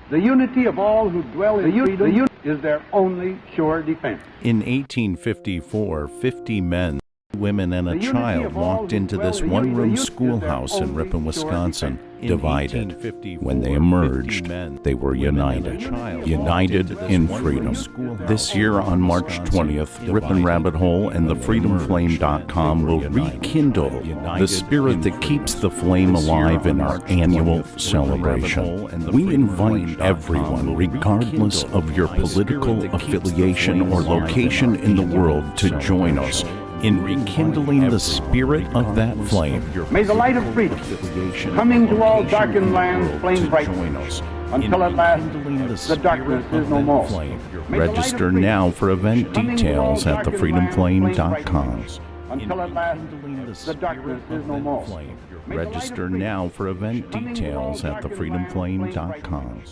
The unity of all who dwell in freedom is their only sure defense. In 1854, 50 men, women, and a child walked into this one-room schoolhouse in Ripon, Wisconsin, divided. When they emerged, they were united in freedom. This year on March 20th, Ripon Rabbit Hole and thefreedomflame.com will rekindle the spirit that keeps the flame alive in our annual celebration. We invite everyone, regardless of your political affiliation or location in the world, to join us in rekindling the spirit of that flame. May the light of freedom, coming to all darkened lands, flame bright, until at last the darkness is no more. Register now for event details at thefreedomflame.com. Until at last the darkness is no more. Register now for event details at thefreedomflame.com.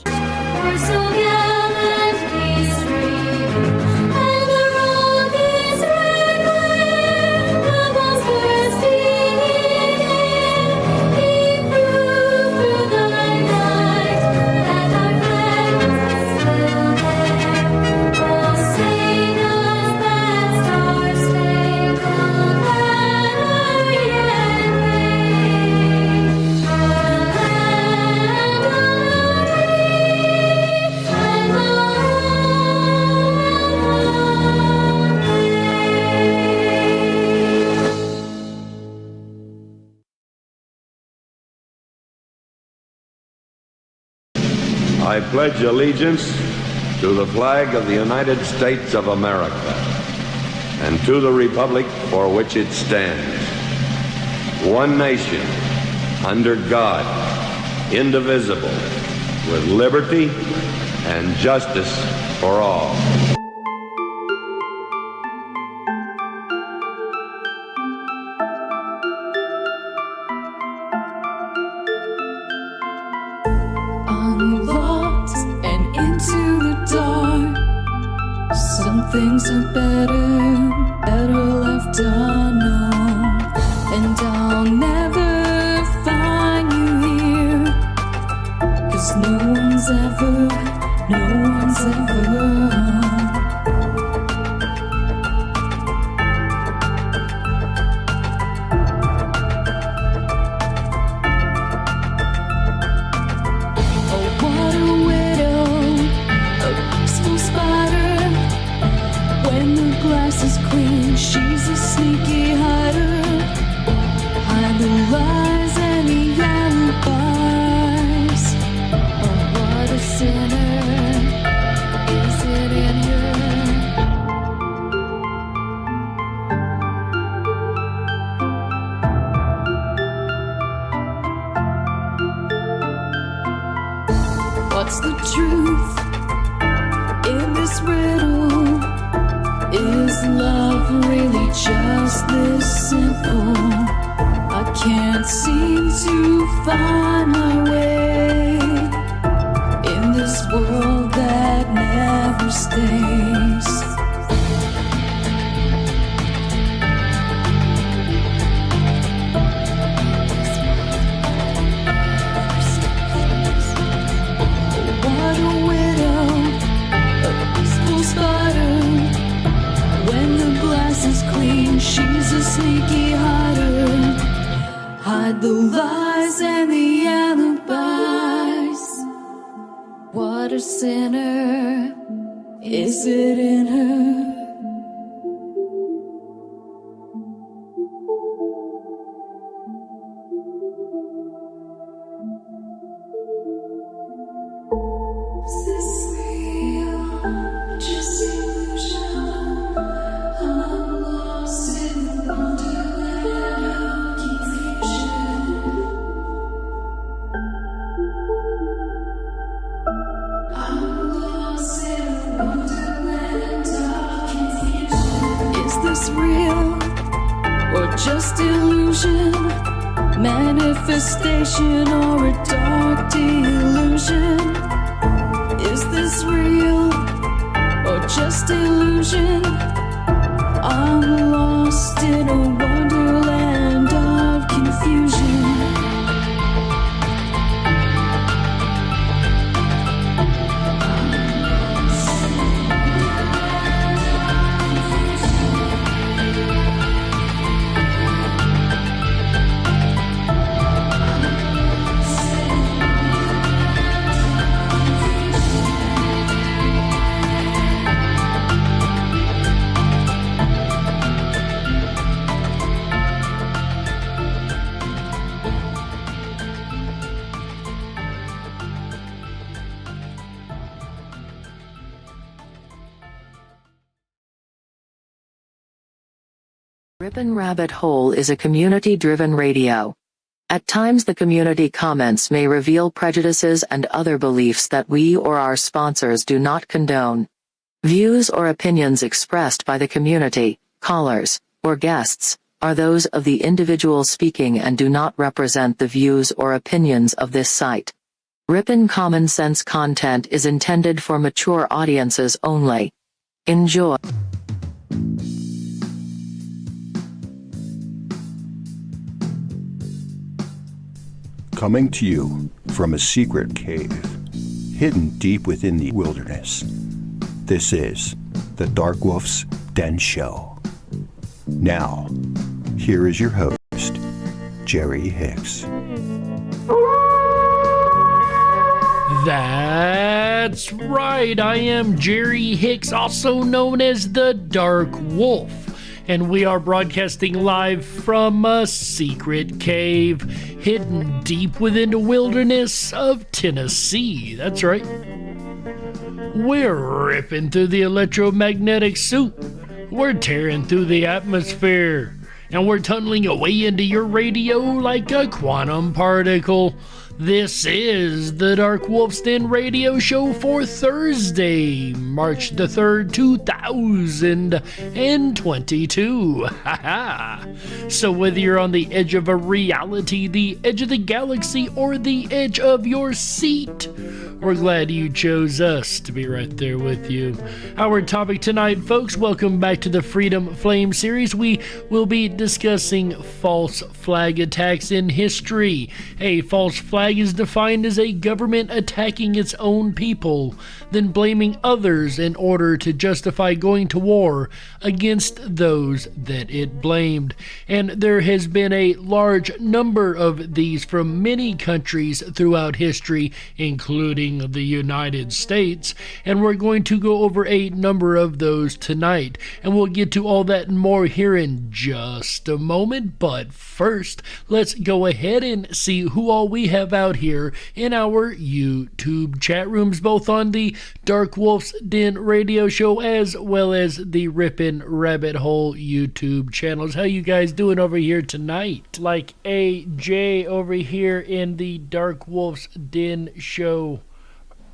We're so gallant, he's free. I pledge allegiance to the flag of the United States of America and to the republic for which it stands, one nation, under God, indivisible, with liberty and justice for all. Unlocked and into the dark. Some things are better left unknown. And I'll never find you here, 'cause no one's ever is clean, she's a sneaky hider. Hide the lies and the alibis. Oh, what a sinner is it in her? What's the truth in this riddle? Is love really just this simple? I can't seem to find my way in this world that never stays. What a widow, a peaceful spider. When the glass is clean, she's a sneaky hider. Hide the lies and the alibis. What a sinner is it in her? Is this real? Just illusion? I'm lost in the wonderland of confusion. I'm lost in the wonderland of confusion. Is this real or just illusion? Manifestation or a dark delusion? Is this real or just illusion? I'm lost in a wonderland of confusion. Ripon Rabbit Hole is a community-driven radio. At times the community comments may reveal prejudices and other beliefs that we or our sponsors do not condone. Views or opinions expressed by the community, callers, or guests, are those of the individual speaking and do not represent the views or opinions of this site. Ripon Common Sense content is intended for mature audiences only. Enjoy. Coming to you from a secret cave, hidden deep within the wilderness. This is the Dark Wolf's Den Show. Now, here is your host, Jerry Hicks. That's right, I am Jerry Hicks, also known as the Dark Wolf, and we are broadcasting live from a secret cave hidden deep within the wilderness of Tennessee. That's right. We're ripping through the electromagnetic soup. We're tearing through the atmosphere, and we're tunneling away into your radio like a quantum particle. This is the Dark Wolf's Den radio show for Thursday, March the 3rd, 2022. So whether you're on the edge of a reality, the edge of the galaxy, or the edge of your seat, we're glad you chose us to be right there with you. Our topic tonight, folks, welcome back to the Freedom Flame series. We will be discussing false flag attacks in history. A false flag is defined as a government attacking its own people, then blaming others in order to justify going to war against those that it blamed. And there has been a large number of these from many countries throughout history, including the United States, and we're going to go over a number of those tonight, and we'll get to all that and more here in just a moment. But first, let's go ahead and see who all we have out here in our YouTube chat rooms, both on the Dark Wolf's Den radio show as well as the Ripon Rabbit Hole YouTube channels. How you guys doing over here tonight? Like AJ over here in the Dark Wolf's Den show.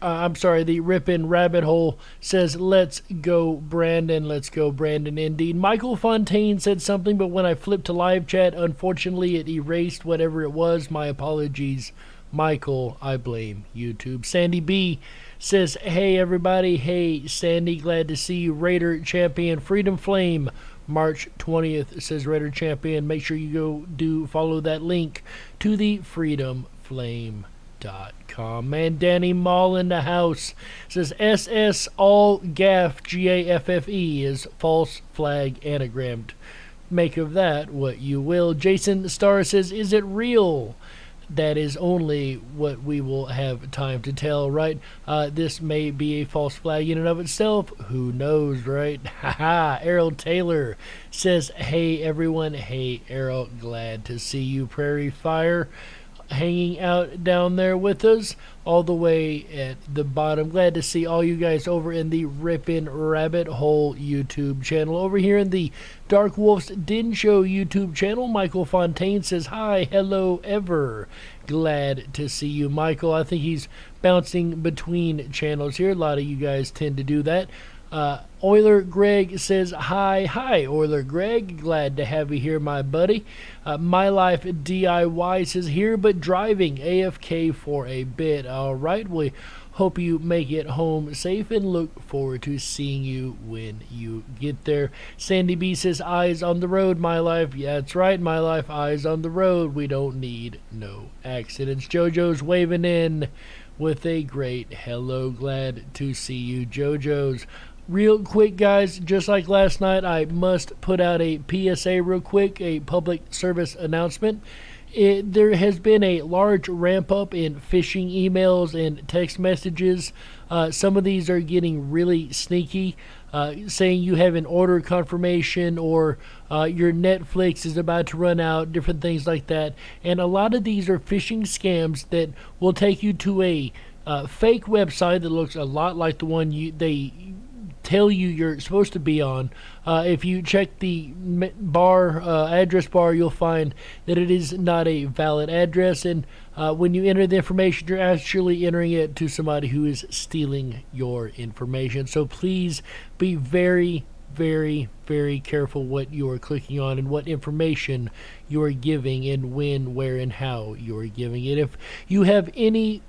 The Ripon Rabbit Hole says, let's go, Brandon. Let's go, Brandon, indeed. Michael Fontaine said something, but when I flipped to live chat, unfortunately, it erased whatever it was. My apologies, Michael. I blame YouTube. Sandy B says, hey, everybody. Hey, Sandy, glad to see you. Raider Champion Freedom Flame, March 20th, says Raider Champion. Make sure you go follow that link to the freedomflame.com. And Danny Mall in the house says SS all gaff GAFFE is false flag anagrammed. Make of that what you will. Jason Starr says, is it real? That is only what we will have time to tell, right? This may be a false flag in and of itself. Who knows, right? Haha. Errol Taylor says, hey everyone. Hey Errol, glad to see you. Prairie Fire hanging out down there with us all the way at the bottom. Glad to see all you guys over in the Ripon Rabbit Hole YouTube channel. Over here in the Dark Wolf's Den Show YouTube channel, Michael Fontaine says, hi, hello, ever. Glad to see you, Michael. I think he's bouncing between channels here. A lot of you guys tend to do that. Euler Greg says, hi, Euler Greg. Glad to have you here, my buddy. My Life DIY says, here but driving, AFK for a bit. All right, we hope you make it home safe and look forward to seeing you when you get there. Sandy B says, eyes on the road, my life. Yeah, that's right, my life, eyes on the road. We don't need no accidents. JoJo's waving in with a great hello. Glad to see you, JoJo's. Real quick, guys, just like last night, I must put out a PSA real quick, a public service announcement. There has been a large ramp up in phishing emails and text messages. Some of these are getting really sneaky, saying you have an order confirmation or your Netflix is about to run out, different things like that. And a lot of these are phishing scams that will take you to a fake website that looks a lot like the one they tell you you're supposed to be on. If you check the bar address bar, you'll find that it is not a valid address, and when you enter the information, you're actually entering it to somebody who is stealing your information. So please be very, very, very careful what you are clicking on and what information you are giving, and when, where, and how you are giving it. If you have any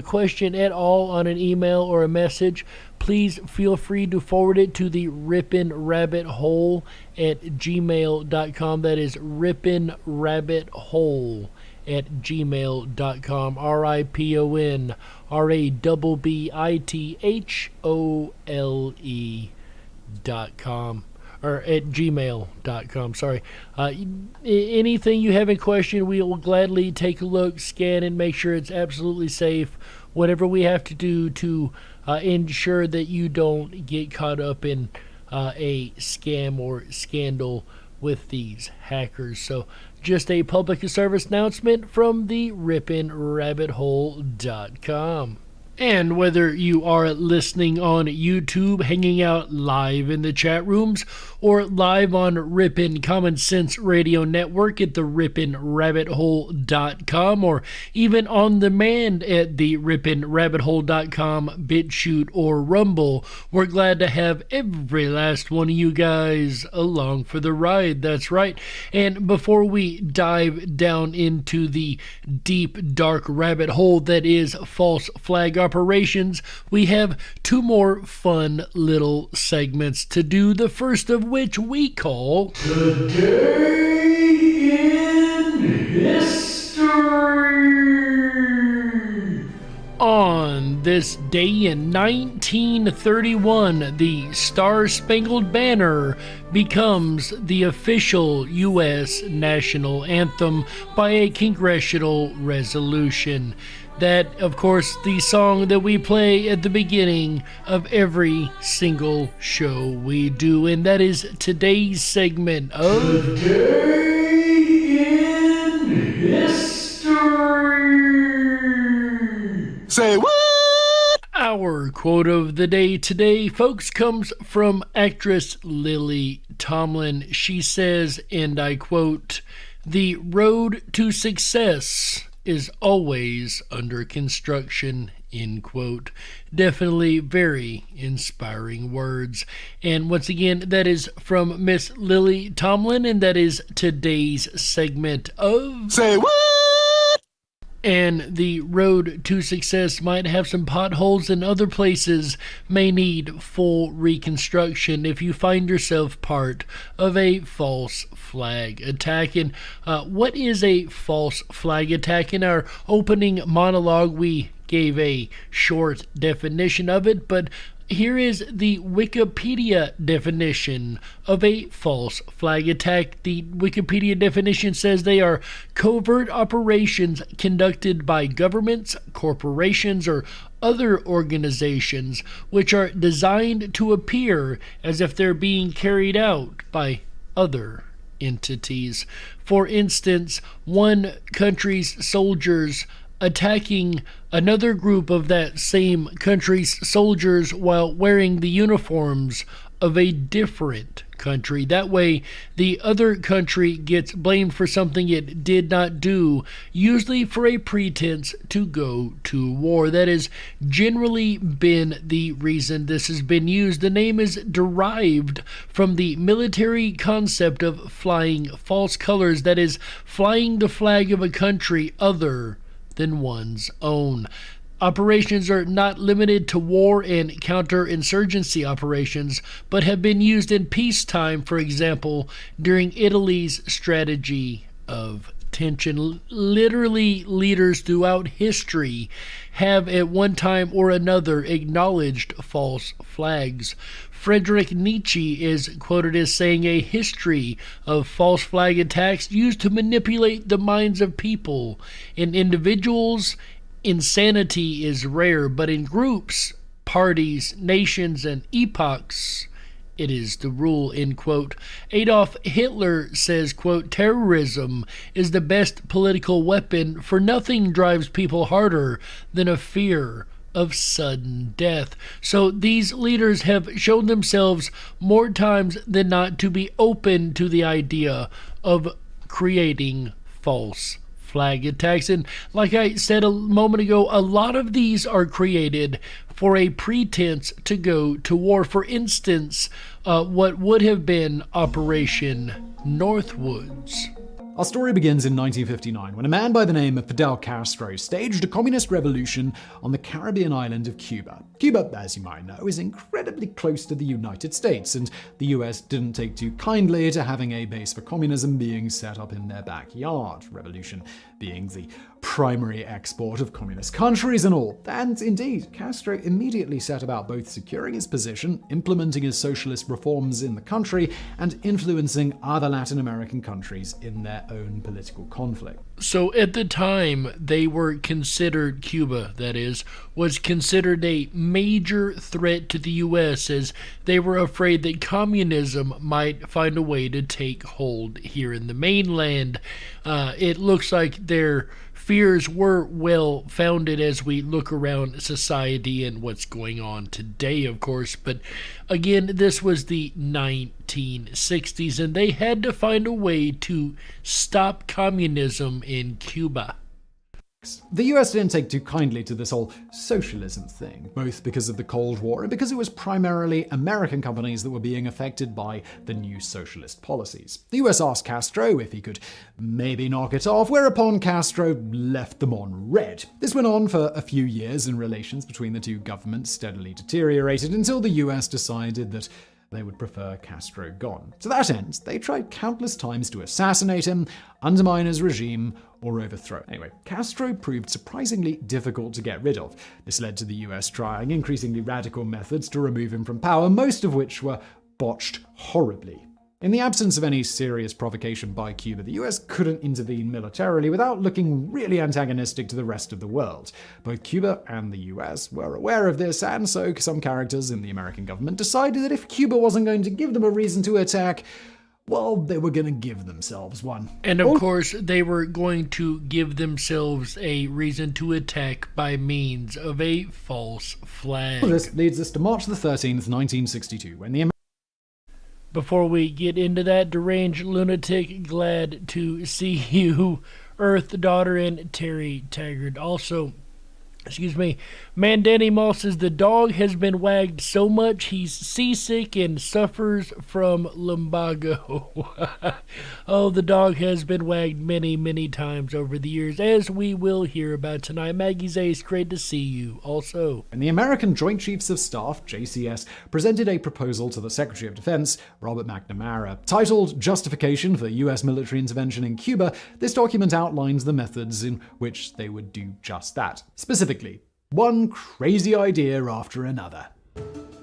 question at all on an email or a message, please feel free to forward it to the Ripon Rabbit Hole at gmail.com. That is Ripon Rabbit Hole at gmail.com. RIPONRABBITHOLE.com. Or at gmail.com, sorry. Anything you have in question, we will gladly take a look, scan, and make sure it's absolutely safe. Whatever we have to do to ensure that you don't get caught up in a scam or scandal with these hackers. So just a public service announcement from the RiponRabbitHole.com. And whether you are listening on YouTube, hanging out live in the chat rooms, or live on Ripon Common Sense Radio Network at the RiponRabbitHole.com, or even on demand at the RiponRabbitHole.com, BitChute, or Rumble, we're glad to have every last one of you guys along for the ride. That's right. And before we dive down into the deep, dark rabbit hole that is false flag operations, we have two more fun little segments to do, the first of which we call Today in History. On this day in 1931, the Star-Spangled Banner becomes the official U.S. national anthem by a congressional resolution. That, of course, the song that we play at the beginning of every single show we do, and that is today's segment of Today in History. Say what? Our quote of the day today, folks, comes from actress Lily Tomlin. She says, and I quote, "The road to success is always under construction," end quote. Definitely very inspiring words. And once again, that is from Miss Lily Tomlin, and that is today's segment of Say what? And the road to success might have some potholes, and other places may need full reconstruction if you find yourself part of a false flag attack. And what is a false flag attack? In our opening monologue, we gave a short definition of it, but here is the Wikipedia definition of a false flag attack. The Wikipedia definition says they are covert operations conducted by governments, corporations, or other organizations which are designed to appear as if they're being carried out by other entities. For instance, one country's soldiers attacking another group of that same country's soldiers while wearing the uniforms of a different country. That way, the other country gets blamed for something it did not do, usually for a pretense to go to war. That has generally been the reason this has been used. The name is derived from the military concept of flying false colors, that is, flying the flag of a country other than one's own. Operations are not limited to war and counterinsurgency operations, but have been used in peacetime, for example, during Italy's strategy of tension. Literally, leaders throughout history have at one time or another acknowledged false flags. Friedrich Nietzsche is quoted as saying, "A history of false flag attacks used to manipulate the minds of people. In individuals, insanity is rare, but in groups, parties, nations, and epochs, it is the rule," end quote. Adolf Hitler says, quote, "Terrorism is the best political weapon, for nothing drives people harder than a fear of sudden death. So these leaders have shown themselves more times than not to be open to the idea of creating false flag attacks. And like I said a moment ago, a lot of these are created for a pretense to go to war. For instance, what would have been Operation Northwoods. Our story begins in 1959 when a man by the name of Fidel Castro staged a communist revolution on the Caribbean island of Cuba. Cuba, as you might know, is incredibly close to the United States, and the US didn't take too kindly to having a base for communism being set up in their backyard, revolution being the primary export of communist countries and all. And indeed, Castro immediately set about both securing his position, implementing his socialist reforms in the country, and influencing other Latin American countries in their own political conflict. So at the time, they were considered, Cuba that is, was considered a major threat to the U.S. as they were afraid that communism might find a way to take hold here in the mainland. It looks like their fears were well founded as we look around society and what's going on today, of course. But again, this was the 1960s, and they had to find a way to stop communism in Cuba. The US didn't take too kindly to this whole socialism thing, both because of the Cold War and because it was primarily American companies that were being affected by the new socialist policies. The US asked Castro if he could maybe knock it off, whereupon Castro left them on red. This went on for a few years, and relations between the two governments steadily deteriorated until the US decided that they would prefer Castro gone. To that end, they tried countless times to assassinate him, undermine his regime, or overthrow. Anyway, Castro proved surprisingly difficult to get rid of. This led to the US trying increasingly radical methods to remove him from power, most of which were botched horribly. In the absence of any serious provocation by Cuba, the US couldn't intervene militarily without looking really antagonistic to the rest of the world. Both Cuba and the US were aware of this, and so some characters in the American government decided that if Cuba wasn't going to give them a reason to attack, well, they were going to give themselves one. And of course, they were going to give themselves a reason to attack by means of a false flag. This leads us to March the 13th, 1962, when the Before we get into that, deranged lunatic, glad to see you, Earth Daughter and Terry Taggart. Also, Mandani Mall says the dog has been wagged so much he's seasick and suffers from lumbago. Oh, the dog has been wagged many, many times over the years, as we will hear about tonight. Maggie Zace, great to see you also. And the American Joint Chiefs of Staff, JCS, presented a proposal to the Secretary of Defense, Robert McNamara. Titled Justification for U.S. Military Intervention in Cuba, this document outlines the methods in which they would do just that. Specifically, one crazy idea after another.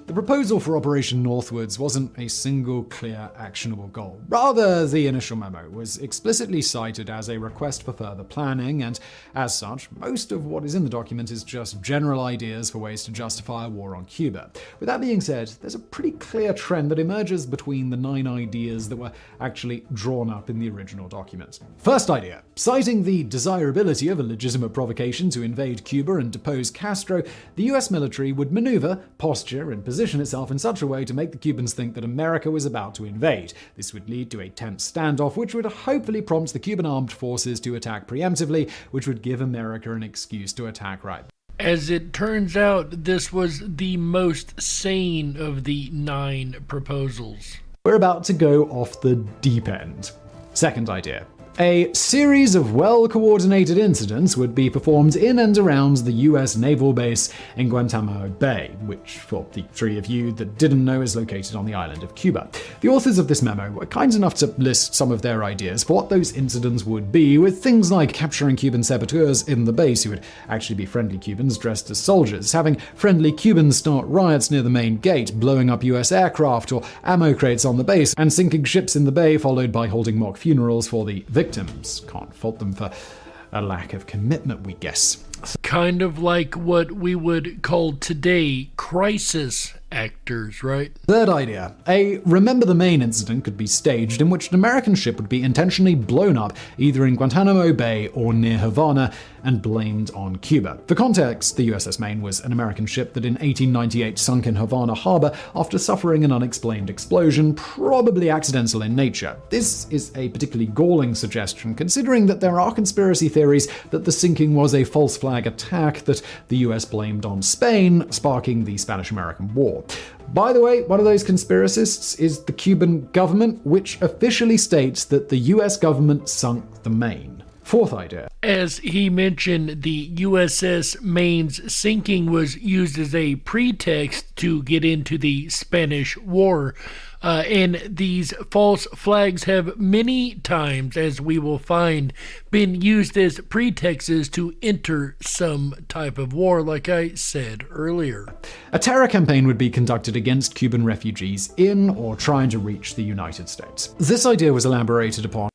The proposal for Operation Northwoods wasn't a single clear, actionable goal. Rather, the initial memo was explicitly cited as a request for further planning, and as such, most of what is in the document is just general ideas for ways to justify a war on Cuba. With that being said, there's a pretty clear trend that emerges between the 9 ideas that were actually drawn up in the original document. First idea. Citing the desirability of a legitimate provocation to invade Cuba and depose Castro, the US military would maneuver, posture, and position itself in such a way to make the Cubans think that America was about to invade. This would lead to a tense standoff, which would hopefully prompt the Cuban armed forces to attack preemptively, which would give America an excuse to attack right. As it turns out, this was the most sane of the 9 proposals. We're about to go off the deep end. Second idea. A series of well-coordinated incidents would be performed in and around the US naval base in Guantanamo Bay, which, for the 3 of you that didn't know, is located on the island of Cuba. The authors of this memo were kind enough to list some of their ideas for what those incidents would be, with things like capturing Cuban saboteurs in the base who would actually be friendly Cubans dressed as soldiers, having friendly Cubans start riots near the main gate, blowing up US aircraft or ammo crates on the base, and sinking ships in the bay, followed by holding mock funerals for the victims. Can't fault them for a lack of commitment, we guess. Kind of like what we would call today crisis actors, right? Third idea. A Remember the Maine incident could be staged in which an American ship would be intentionally blown up either in Guantanamo Bay or near Havana and blamed on Cuba. For context, the USS Maine was an American ship that in 1898 sunk in Havana harbor after suffering an unexplained explosion, probably accidental in nature. This is a particularly galling suggestion, considering that there are conspiracy theories that the sinking was a false flag attack that the US blamed on Spain, sparking the Spanish-American War. By the way, one of those conspiracists is the Cuban government, which officially states that the US government sunk the Maine. Fourth idea. As he mentioned, the USS Maine's sinking was used as a pretext to get into the Spanish War. And these false flags have many times, as we will find, been used as pretexts to enter some type of war, like I said earlier. A terror campaign would be conducted against Cuban refugees in or trying to reach the United States. This idea was elaborated upon.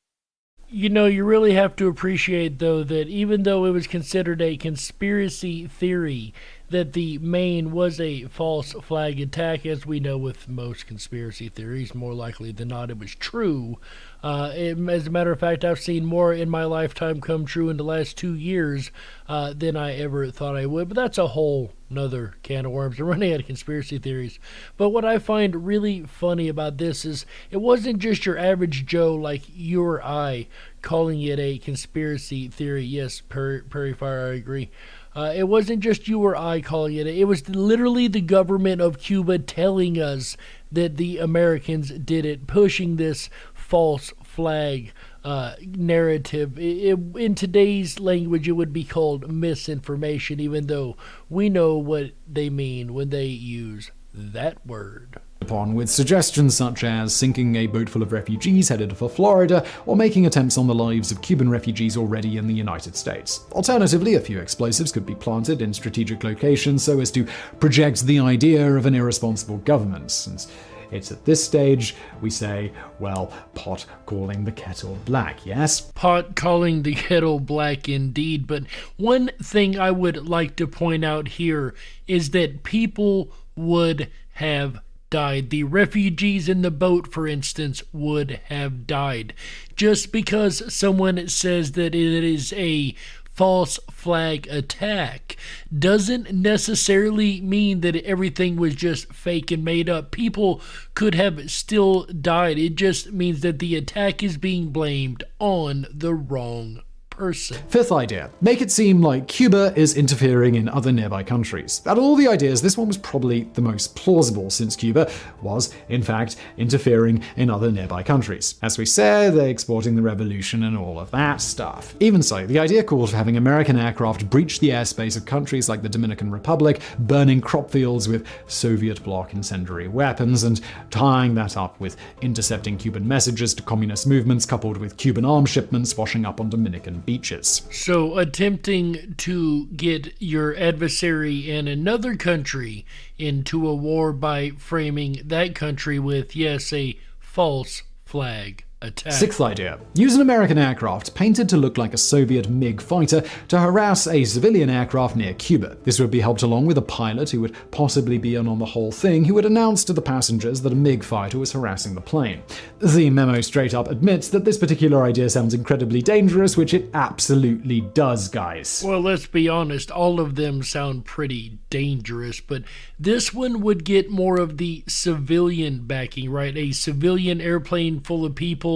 You know, you really have to appreciate, though, that even though it was considered a conspiracy theory, that the Maine was a false flag attack, as we know with most conspiracy theories, more likely than not it was true. As a matter of fact, I've seen more in my lifetime come true in the last 2 years than I ever thought I would. But that's a whole nother can of worms. I'm running out of conspiracy theories. But what I find really funny about this is it wasn't just your average Joe like you or I calling it a conspiracy theory. Yes, Perry Fire, I agree. It wasn't just you or I calling it. It was literally the government of Cuba telling us that the Americans did it, pushing this false flag narrative. In today's language, it would be called misinformation, even though we know what they mean when they use that word. Upon with suggestions such as sinking a boat full of refugees headed for Florida or making attempts on the lives of Cuban refugees already in the United States. Alternatively, a few explosives could be planted in strategic locations so as to project the idea of an irresponsible government. And it's at this stage we say, well, pot calling the kettle black, yes? Pot calling the kettle black indeed, but one thing I would like to point out here is that people would have died. The refugees in the boat, for instance, would have died. Just because someone says that it is a false flag attack doesn't necessarily mean that everything was just fake and made up. People could have still died. It just means that the attack is being blamed on the wrong person. Fifth idea. Make it seem like Cuba is interfering in other nearby countries. Out of all the ideas, this one was probably the most plausible, since Cuba was, in fact, interfering in other nearby countries. As we said, they're exporting the revolution and all of that stuff. Even so, the idea called for having American aircraft breach the airspace of countries like the Dominican Republic, burning crop fields with Soviet bloc incendiary weapons, and tying that up with intercepting Cuban messages to communist movements coupled with Cuban arms shipments washing up on Dominican beaches. So attempting to get your adversary in another country into a war by framing that country with, yes, a false flag attack. Sixth idea. Use an American aircraft painted to look like a Soviet MiG fighter to harass a civilian aircraft near Cuba. This would be helped along with a pilot who would possibly be in on the whole thing, who would announce to the passengers that a MiG fighter was harassing the plane. The memo straight up admits that this particular idea sounds incredibly dangerous, which it absolutely does, guys. Well, let's be honest, all of them sound pretty dangerous, but this one would get more of the civilian backing, right? A civilian airplane full of people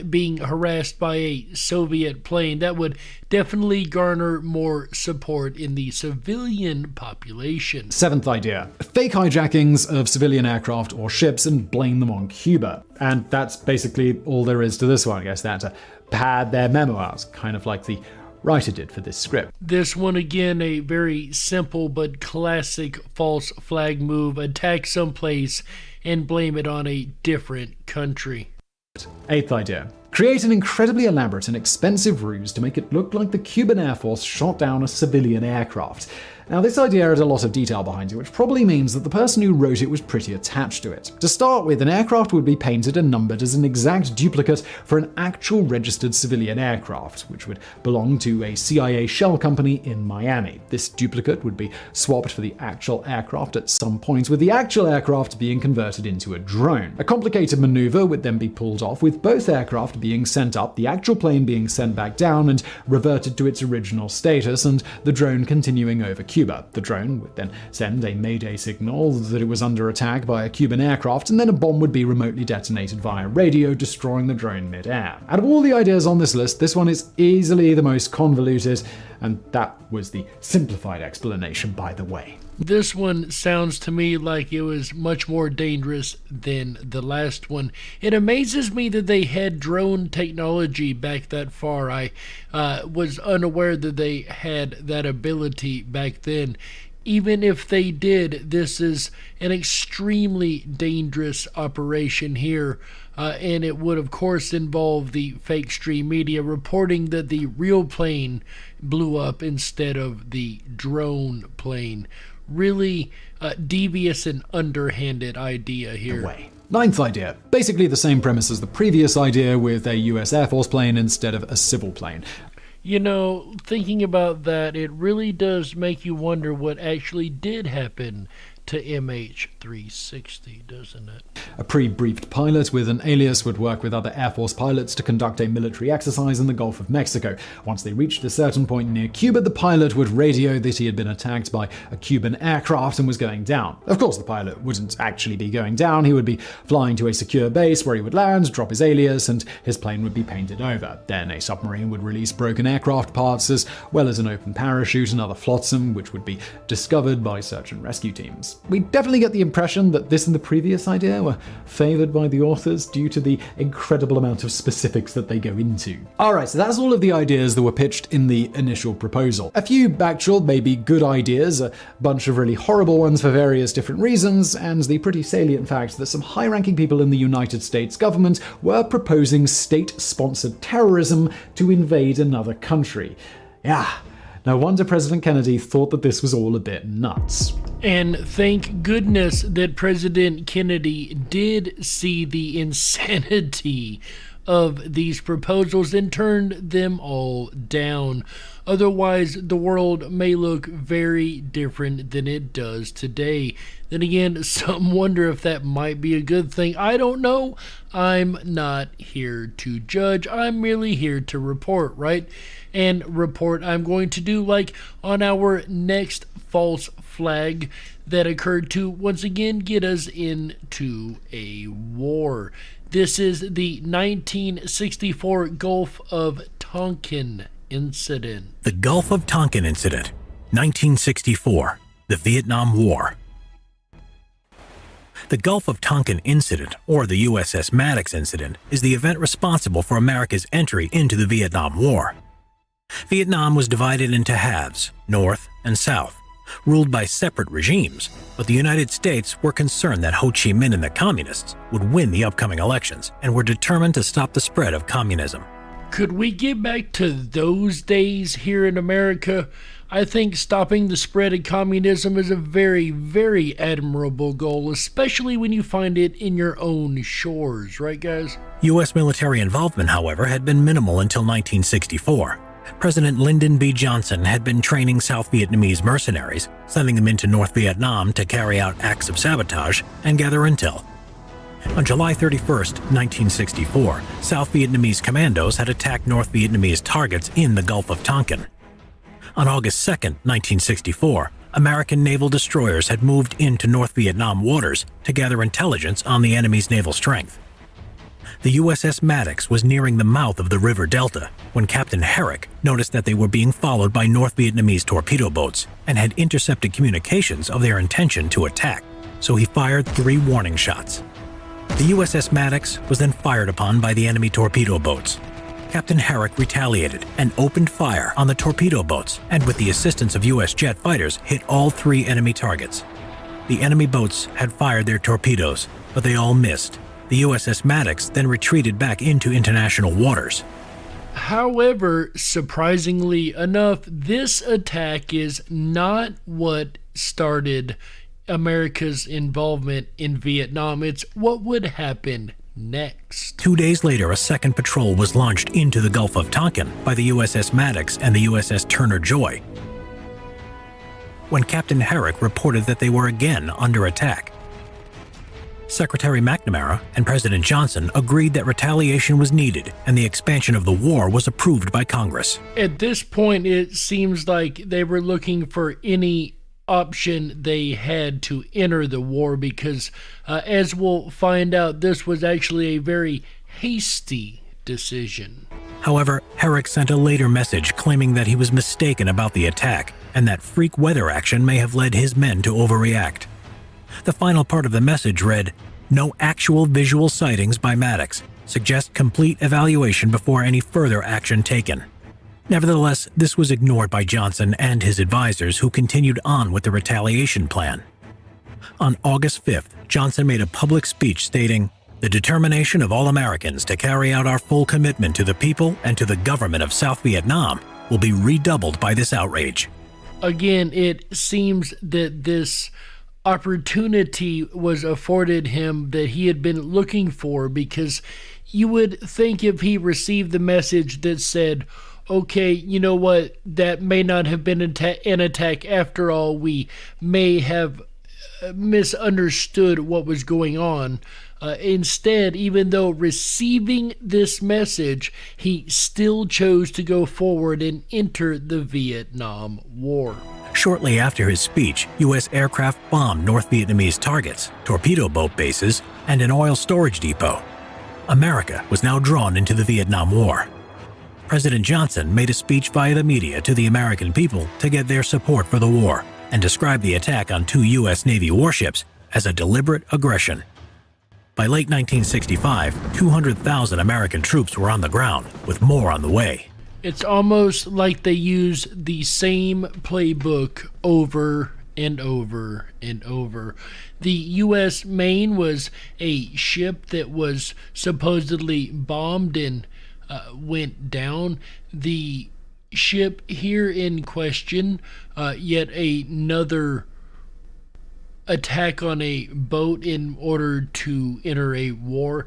being harassed by a Soviet plane. That would definitely garner more support in the civilian population. Seventh idea. Fake hijackings of civilian aircraft or ships and blame them on Cuba. And that's basically all there is to this one. I guess they had to pad their memo out, kind of like the writer did for this script. This one, again, a very simple but classic false flag move. Attack someplace and blame it on a different country. Eighth idea. Create an incredibly elaborate and expensive ruse to make it look like the Cuban Air Force shot down a civilian aircraft. Now, this idea had a lot of detail behind it, which probably means that the person who wrote it was pretty attached to it. To start with, an aircraft would be painted and numbered as an exact duplicate for an actual registered civilian aircraft, which would belong to a CIA shell company in Miami. This duplicate would be swapped for the actual aircraft at some point, with the actual aircraft being converted into a drone. A complicated maneuver would then be pulled off, with both aircraft being sent up, the actual plane being sent back down and reverted to its original status, and the drone continuing over Cuba. The drone would then send a mayday signal that it was under attack by a Cuban aircraft, and then a bomb would be remotely detonated via radio, destroying the drone mid-air. Out of all the ideas on this list, this one is easily the most convoluted, and that was the simplified explanation, by the way. This one sounds to me like it was much more dangerous than the last one. It amazes me that they had drone technology back that far. I was unaware that they had that ability back then. Even if they did, this is an extremely dangerous operation here. And it would, of course, involve the fake stream media reporting that the real plane blew up instead of the drone plane. Really devious and underhanded idea here. Ninth idea. Basically the same premise as the previous idea, with a US Air Force plane instead of a civil plane. You know, thinking about that, it really does make you wonder what actually did happen to MH360, doesn't it? A pre-briefed pilot with an alias would work with other Air Force pilots to conduct a military exercise in the Gulf of Mexico. Once they reached a certain point near Cuba, the pilot would radio that he had been attacked by a Cuban aircraft and was going down. Of course, the pilot wouldn't actually be going down. He would be flying to a secure base where he would land, drop his alias, and his plane would be painted over. Then a submarine would release broken aircraft parts, as well as an open parachute and other flotsam, which would be discovered by search and rescue teams. We definitely get the impression that this and the previous idea were favored by the authors due to the incredible amount of specifics that they go into. Alright, so that's all of the ideas that were pitched in the initial proposal. A few actual, maybe good ideas, a bunch of really horrible ones for various different reasons, and the pretty salient fact that some high-ranking people in the United States government were proposing state-sponsored terrorism to invade another country. Yeah. No wonder President Kennedy thought that this was all a bit nuts. And thank goodness that President Kennedy did see the insanity of these proposals and turned them all down. Otherwise, the world may look very different than it does today. Then again, some wonder if that might be a good thing. I don't know. I'm not here to judge. I'm merely here to report, right? And report I'm going to do like on our next false flag that occurred to once again get us into a war. This is the 1964 Gulf of Tonkin incident. The Gulf of Tonkin incident, 1964, the Vietnam War. The Gulf of Tonkin incident, or the USS Maddox incident, is the event responsible for America's entry into the Vietnam War. Vietnam was divided into halves, North and South, ruled by separate regimes, but the United States were concerned that Ho Chi Minh and the Communists would win the upcoming elections and were determined to stop the spread of communism. Could we get back to those days here in America? I think stopping the spread of communism is a very, very admirable goal, especially when you find it in your own shores, right guys? U.S. military involvement, however, had been minimal until 1964. President Lyndon B. Johnson had been training South Vietnamese mercenaries, sending them into North Vietnam to carry out acts of sabotage and gather intel. On July 31, 1964, South Vietnamese commandos had attacked North Vietnamese targets in the Gulf of Tonkin. On August 2, 1964, American naval destroyers had moved into North Vietnam waters to gather intelligence on the enemy's naval strength. The USS Maddox was nearing the mouth of the river delta when Captain Herrick noticed that they were being followed by North Vietnamese torpedo boats and had intercepted communications of their intention to attack, so he fired 3 warning shots. The USS Maddox was then fired upon by the enemy torpedo boats. Captain Herrick retaliated and opened fire on the torpedo boats, and with the assistance of U.S. jet fighters, hit all 3 enemy targets. The enemy boats had fired their torpedoes, but they all missed. The USS Maddox then retreated back into international waters. However, surprisingly enough, this attack is not what started America's involvement in Vietnam. It's what would happen next. 2 days later, a second patrol was launched into the Gulf of Tonkin by the USS Maddox and the USS Turner Joy, when Captain Herrick reported that they were again under attack. Secretary McNamara and President Johnson agreed that retaliation was needed and the expansion of the war was approved by Congress. At this point, it seems like they were looking for any option they had to enter the war because, as we'll find out, this was actually a very hasty decision. However, Herrick sent a later message claiming that he was mistaken about the attack and that freak weather action may have led his men to overreact. The final part of the message read, "No actual visual sightings by Maddox. Suggest complete evaluation before any further action taken." Nevertheless, this was ignored by Johnson and his advisors, who continued on with the retaliation plan. On August 5th, Johnson made a public speech stating, "The determination of all Americans to carry out our full commitment to the people and to the government of South Vietnam will be redoubled by this outrage." Again, it seems that this opportunity was afforded him that he had been looking for, because you would think if he received the message that said, okay, you know what, that may not have been an attack after all, we may have misunderstood what was going on. Instead, even though receiving this message, he still chose to go forward and enter the Vietnam War. Shortly after his speech, U.S. aircraft bombed North Vietnamese targets, torpedo boat bases, and an oil storage depot. America was now drawn into the Vietnam War. President Johnson made a speech via the media to the American people to get their support for the war and described the attack on 2 U.S. Navy warships as a deliberate aggression. By late 1965, 200,000 American troops were on the ground, with more on the way. It's almost like they use the same playbook over and over and over. The U.S. Maine was a ship that was supposedly bombed and went down. The ship here in question, yet another attack on a boat in order to enter a war.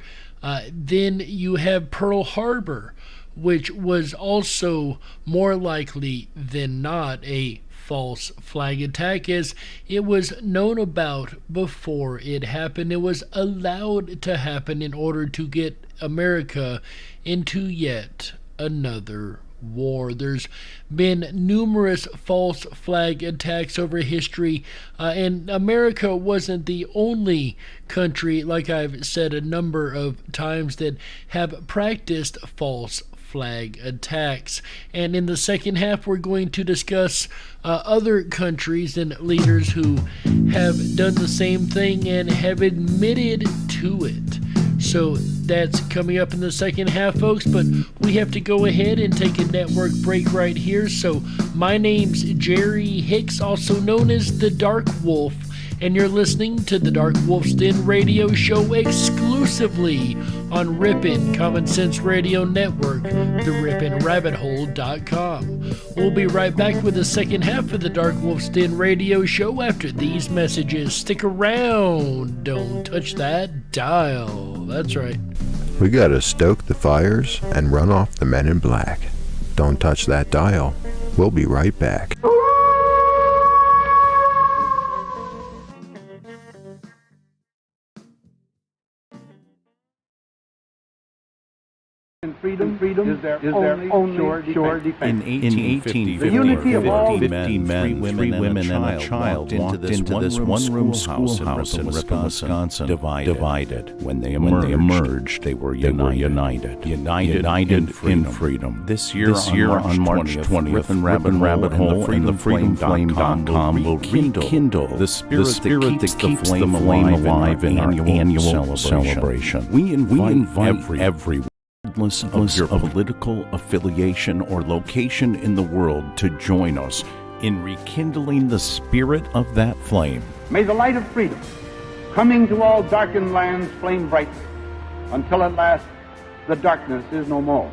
Then you have Pearl Harbor, which was also more likely than not a false flag attack, as it was known about before it happened. It was allowed to happen in order to get America into yet another war. There's been numerous false flag attacks over history, and America wasn't the only country, like I've said a number of times, that have practiced false flag attacks. And in the second half, we're going to discuss other countries and leaders who have done the same thing and have admitted to it. So that's coming up in the second half, folks, but we have to go ahead and take a network break right here. So my name's Jerry Hicks, also known as the Dark Wolf, and you're listening to the Dark Wolf's Den radio show exclusively on Ripon Common Sense Radio Network, the RiponRabbitHole.com. We'll be right back with the second half of the Dark Wolf's Den radio show after these messages. Stick around. Don't touch that dial. That's right. We gotta stoke the fires and run off the men in black. Don't touch that dial. We'll be right back. And freedom is their only sure defense. In 1854, the unity of all 50 men, 3 women, and a child walked into this one-room schoolhouse in Ripon, Wisconsin, divided. When they emerged, they were united in freedom. This year on March 20th, Ripon Rabbit Hole and the freedomflame.com will rekindle the spirit that keeps the flame alive in our annual celebration. We invite everyone, regardless of your political affiliation or location in the world, to join us in rekindling the spirit of that flame. May the light of freedom, coming to all darkened lands, flame brightly, until at last the darkness is no more.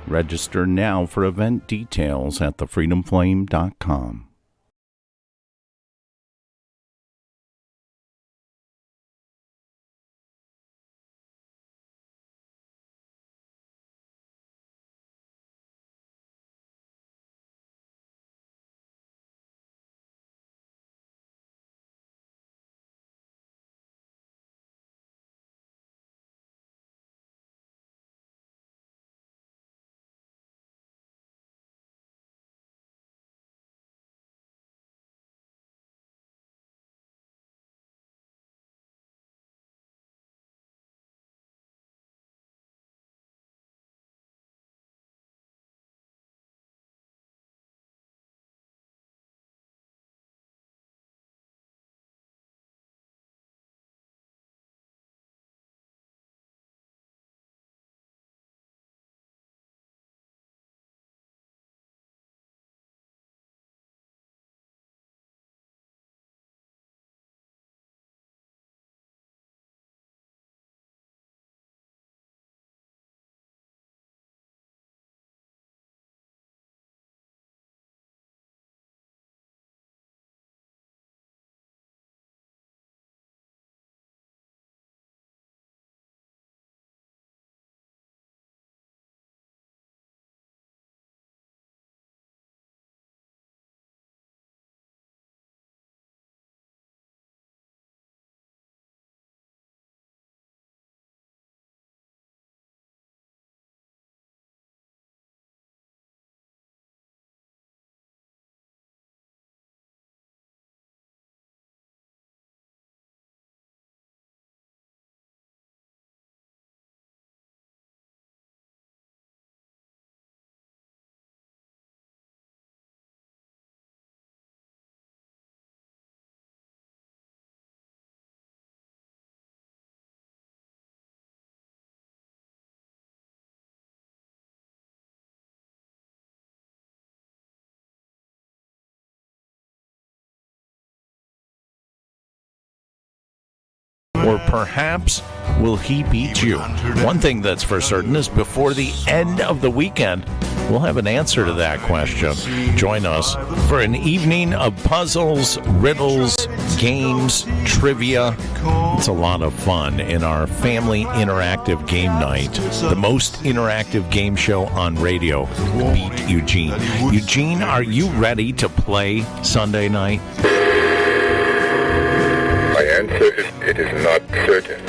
Register now for event details at thefreedomflame.com. Or perhaps will he beat you? One thing that's for certain is before the end of the weekend, we'll have an answer to that question. Join us for an evening of puzzles, riddles, games, trivia. It's a lot of fun in our family interactive game night, the most interactive game show on radio. Beat Eugene. Eugene, are you ready to play Sunday night? My answer is it is not certain.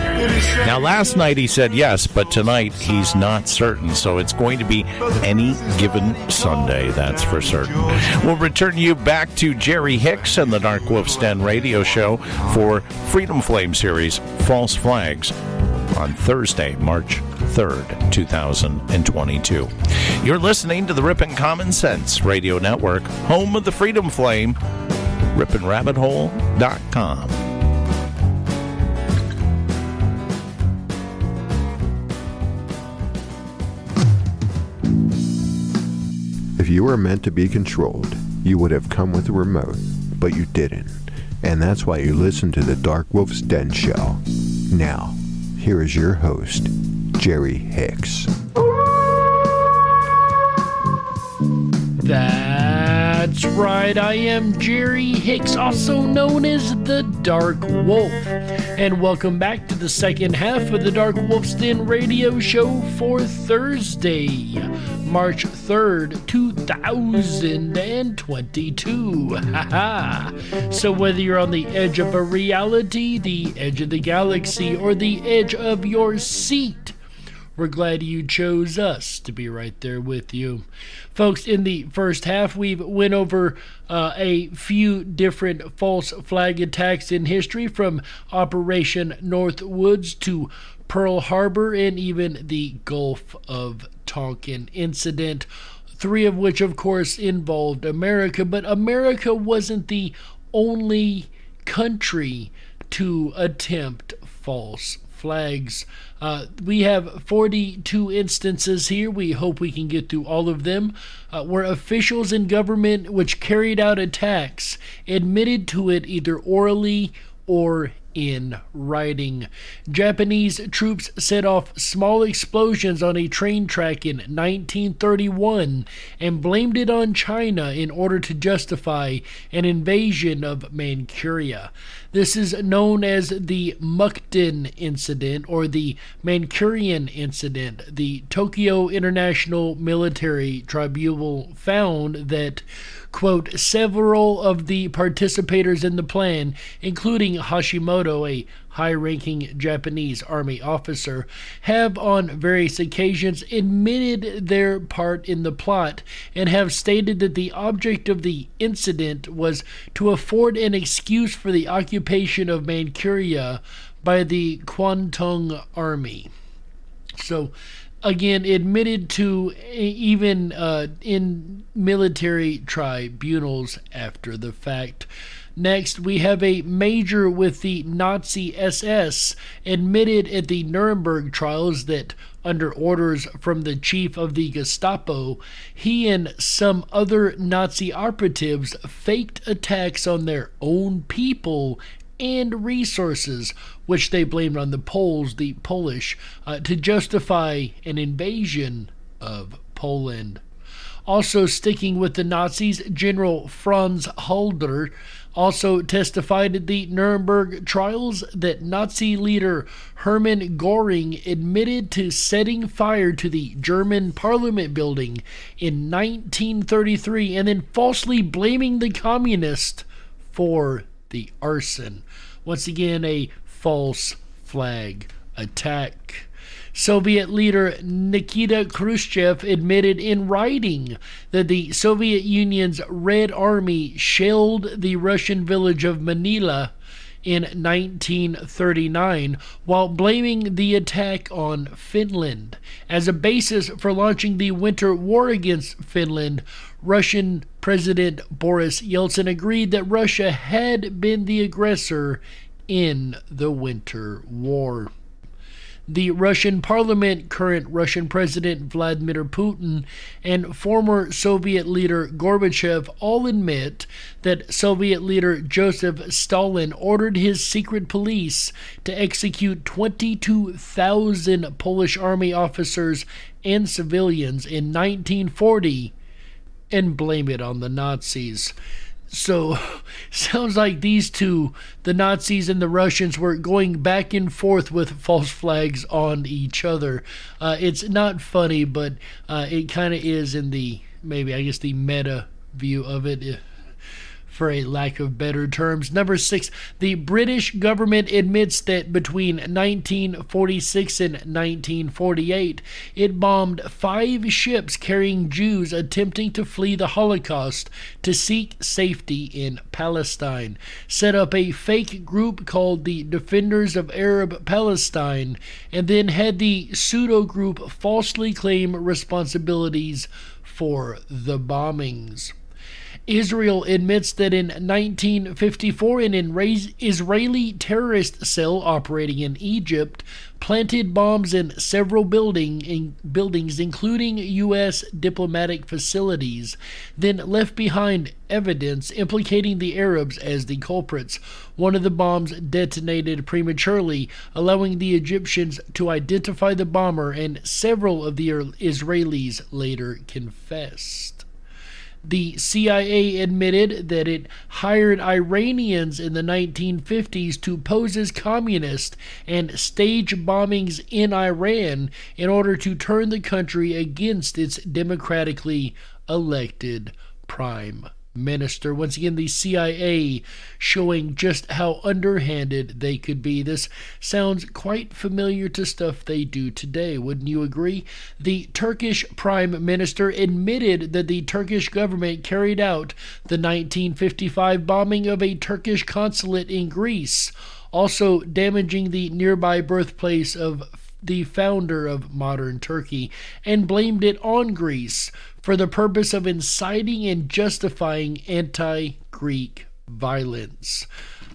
Now, last night he said yes, but tonight he's not certain, so it's going to be any given Sunday, that's for certain. We'll return you back to Jerry Hicks and the Dark Wolf's Den radio show for Freedom Flame series False Flags on Thursday, March 3rd, 2022. You're listening to the Ripon Common Sense Radio Network, home of the Freedom Flame, riponrabbithole.com. If you were meant to be controlled, you would have come with a remote, but you didn't. And that's why you listen to the Dark Wolf's Den show. Now, here is your host, Jerry Hicks. That's right, I am Jerry Hicks, also known as the Dark Wolf. And welcome back to the second half of the Dark Wolf's Den radio show for Thursday, March 3rd, 2022. So whether you're on the edge of a reality, the edge of the galaxy, or the edge of your seat, we're glad you chose us to be right there with you. Folks, in the first half, we went over a few different false flag attacks in history, from Operation Northwoods to Pearl Harbor and even the Gulf of Tonkin incident, three of which, of course, involved America. But America wasn't the only country to attempt false flags. We have 42 instances here. We hope we can get through all of them, where officials in government which carried out attacks admitted to it either orally or in writing. Japanese troops set off small explosions on a train track in 1931 and blamed it on China in order to justify an invasion of Manchuria. This is known as the Mukden Incident or the Manchurian Incident. The Tokyo International Military Tribunal found that, quote, several of the participators in the plan, including Hashimoto, a high-ranking Japanese army officer, have on various occasions admitted their part in the plot and have stated that the object of the incident was to afford an excuse for the occupation of Manchuria by the Kwantung Army. So, again, admitted to even in military tribunals after the fact. Next, we have a major with the Nazi SS admitted at the Nuremberg trials that, under orders from the chief of the Gestapo, he and some other Nazi operatives faked attacks on their own people and resources, which they blamed on the Poles, the Polish, to justify an invasion of Poland. Also sticking with the Nazis, General Franz Halder also testified at the Nuremberg trials that Nazi leader Hermann Göring admitted to setting fire to the German parliament building in 1933 and then falsely blaming the communists for the arson. Once again, a false flag attack. Soviet leader Nikita Khrushchev admitted in writing that the Soviet Union's Red Army shelled the Russian village of Manila in 1939 while blaming the attack on Finland. As a basis for launching the Winter War against Finland, Russian President Boris Yeltsin agreed that Russia had been the aggressor in the Winter War. The Russian parliament, current Russian President Vladimir Putin, and former Soviet leader Gorbachev all admit that Soviet leader Joseph Stalin ordered his secret police to execute 22,000 Polish army officers and civilians in 1940 and blame it on the Nazis. So, sounds like these two, the Nazis and the Russians, were going back and forth with false flags on each other. It's not funny, but it kind of is in the, maybe, I guess, the meta view of it, for a lack of better terms. Number 6, the British government admits that between 1946 and 1948, it bombed 5 ships carrying Jews attempting to flee the Holocaust to seek safety in Palestine, set up a fake group called the Defenders of Arab Palestine, and then had the pseudo-group falsely claim responsibilities for the bombings. Israel admits that in 1954, an Israeli terrorist cell operating in Egypt planted bombs in several buildings, including U.S. diplomatic facilities, then left behind evidence implicating the Arabs as the culprits. One of the bombs detonated prematurely, allowing the Egyptians to identify the bomber, and several of the Israelis later confessed. The CIA admitted that it hired Iranians in the 1950s to pose as communists and stage bombings in Iran in order to turn the country against its democratically elected prime minister. Once again, the CIA showing just how underhanded they could be. This sounds quite familiar to stuff they do today, wouldn't you agree? The Turkish prime minister admitted that the Turkish government carried out the 1955 bombing of a Turkish consulate in Greece, also damaging the nearby birthplace of the founder of modern Turkey, and blamed it on Greece for the purpose of inciting and justifying anti-Greek violence.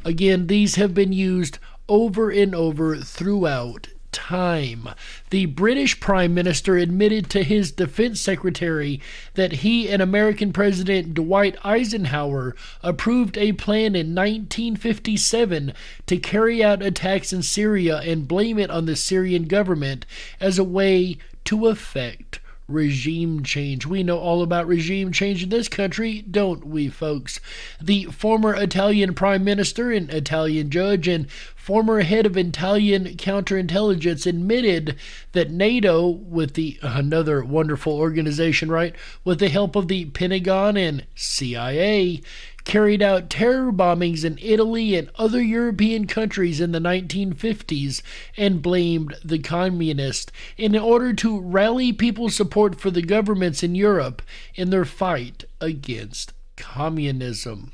Again, these have been used over and over throughout time. The British Prime Minister admitted to his Defense Secretary that he and American President Dwight Eisenhower approved a plan in 1957 to carry out attacks in Syria and blame it on the Syrian government as a way to effect regime change. We know all about regime change in this country, don't we, folks? The former Italian Prime Minister and Italian judge and former head of Italian counterintelligence admitted that NATO, with the another wonderful organization, right, with the help of the Pentagon and CIA, carried out terror bombings in Italy and other European countries in the 1950s and blamed the communists in order to rally people's support for the governments in Europe in their fight against communism.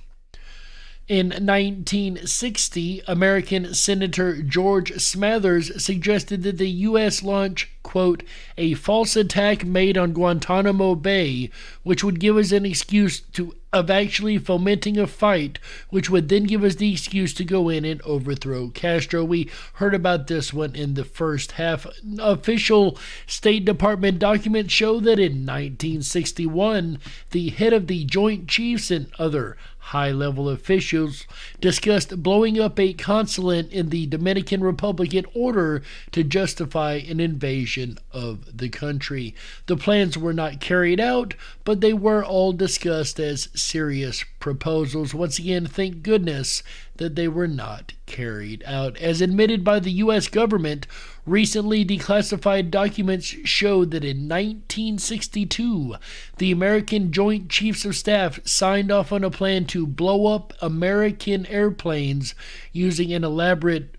In 1960, American Senator George Smathers suggested that the U.S. launch, quote, a false attack made on Guantanamo Bay, which would give us an excuse of actually fomenting a fight, which would then give us the excuse to go in and overthrow Castro. We heard about this one in the first half. Official State Department documents show that in 1961, the head of the Joint Chiefs and other high-level officials discussed blowing up a consulate in the Dominican Republic in order to justify an invasion of the country. The plans were not carried out, but they were all discussed as serious proposals. Once again, thank goodness that they were not carried out. As admitted by the U.S. government, recently declassified documents showed that in 1962, the American Joint Chiefs of Staff signed off on a plan to blow up American airplanes using an elaborate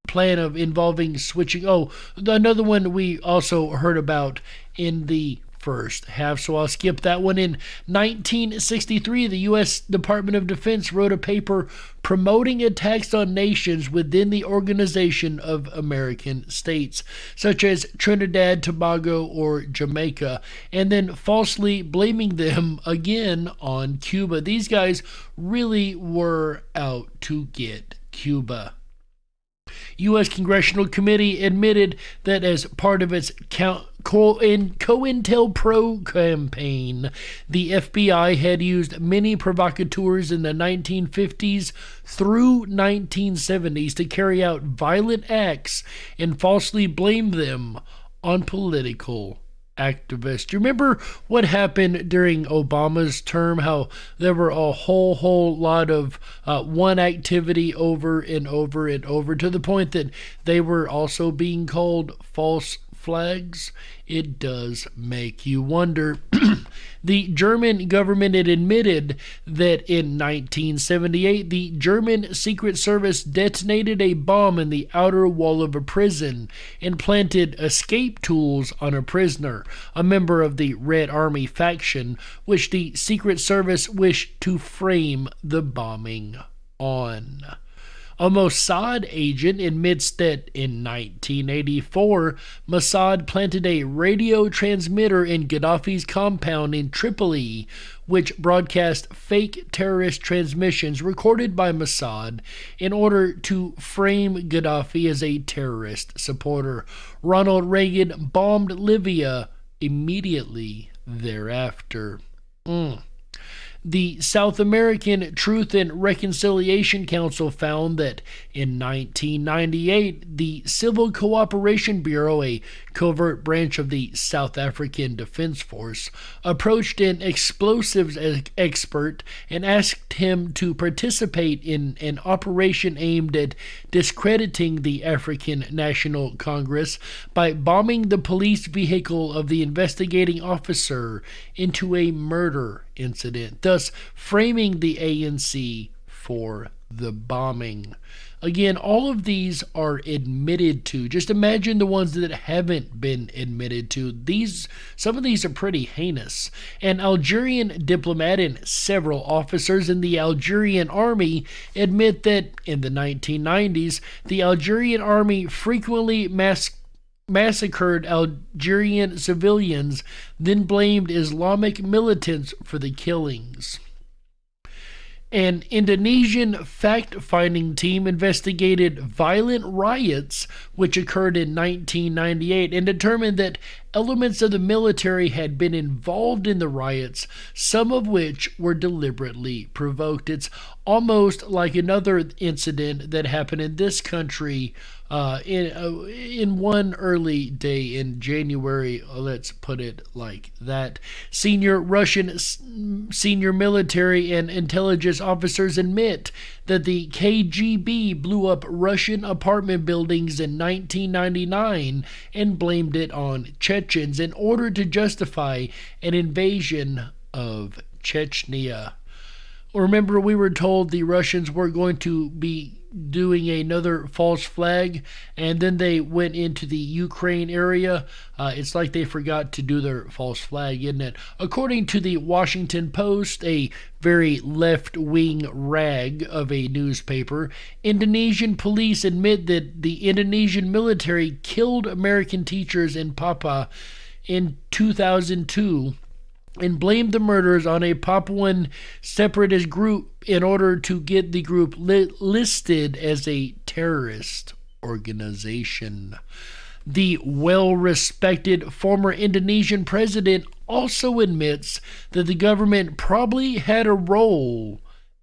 plan of involving switching. Oh, another one we also heard about in the first half, so I'll skip that one. In 1963, the U.S. Department of Defense wrote a paper promoting attacks on nations within the Organization of American States, such as Trinidad, Tobago, or Jamaica, and then falsely blaming them again on Cuba. These guys really were out to get Cuba. U.S. Congressional Committee admitted that as part of its COINTELPRO campaign, the FBI had used many provocateurs in the 1950s through 1970s to carry out violent acts and falsely blame them on political activists. You remember what happened during Obama's term, how there were a whole lot of one activity over and over and over, to the point that they were also being called false flags? It does make you wonder. The German government had admitted that in 1978, the German Secret Service detonated a bomb in the outer wall of a prison and planted escape tools on a prisoner, a member of the Red Army faction, which the Secret Service wished to frame the bombing on. A Mossad agent admits that in 1984, Mossad planted a radio transmitter in Gaddafi's compound in Tripoli, which broadcast fake terrorist transmissions recorded by Mossad in order to frame Gaddafi as a terrorist supporter. Ronald Reagan bombed Libya immediately thereafter. The South American Truth and Reconciliation Council found that in 1998, the Civil Cooperation Bureau, a covert branch of the South African Defense Force, approached an explosives expert and asked him to participate in an operation aimed at discrediting the African National Congress by bombing the police vehicle of the investigating officer into a murder incident, thus framing the ANC for the bombing. Again, all of these are admitted to. Just imagine the ones that haven't been admitted to. Some of these are pretty heinous. An Algerian diplomat and several officers in the Algerian army admit that in the 1990s, the Algerian army frequently massacred Algerian civilians, then blamed Islamic militants for the killings. An Indonesian fact-finding team investigated violent riots which occurred in 1998 and determined that elements of the military had been involved in the riots, some of which were deliberately provoked. It's almost like another incident that happened in this country in one early day in January, let's put it like that. Senior military and intelligence officers admit that the KGB blew up Russian apartment buildings in 1999 and blamed it on Chechens in order to justify an invasion of Chechnya. Remember, we were told the Russians were going to be doing another false flag, and then they went into the Ukraine area. It's like they forgot to do their false flag, isn't it? According to the Washington Post, a very left-wing rag of a newspaper, Indonesian police admit that the Indonesian military killed American teachers in Papua in 2002 and blamed the murders on a Papuan separatist group in order to get the group listed as a terrorist organization. The well-respected former Indonesian president also admits that the government probably had a role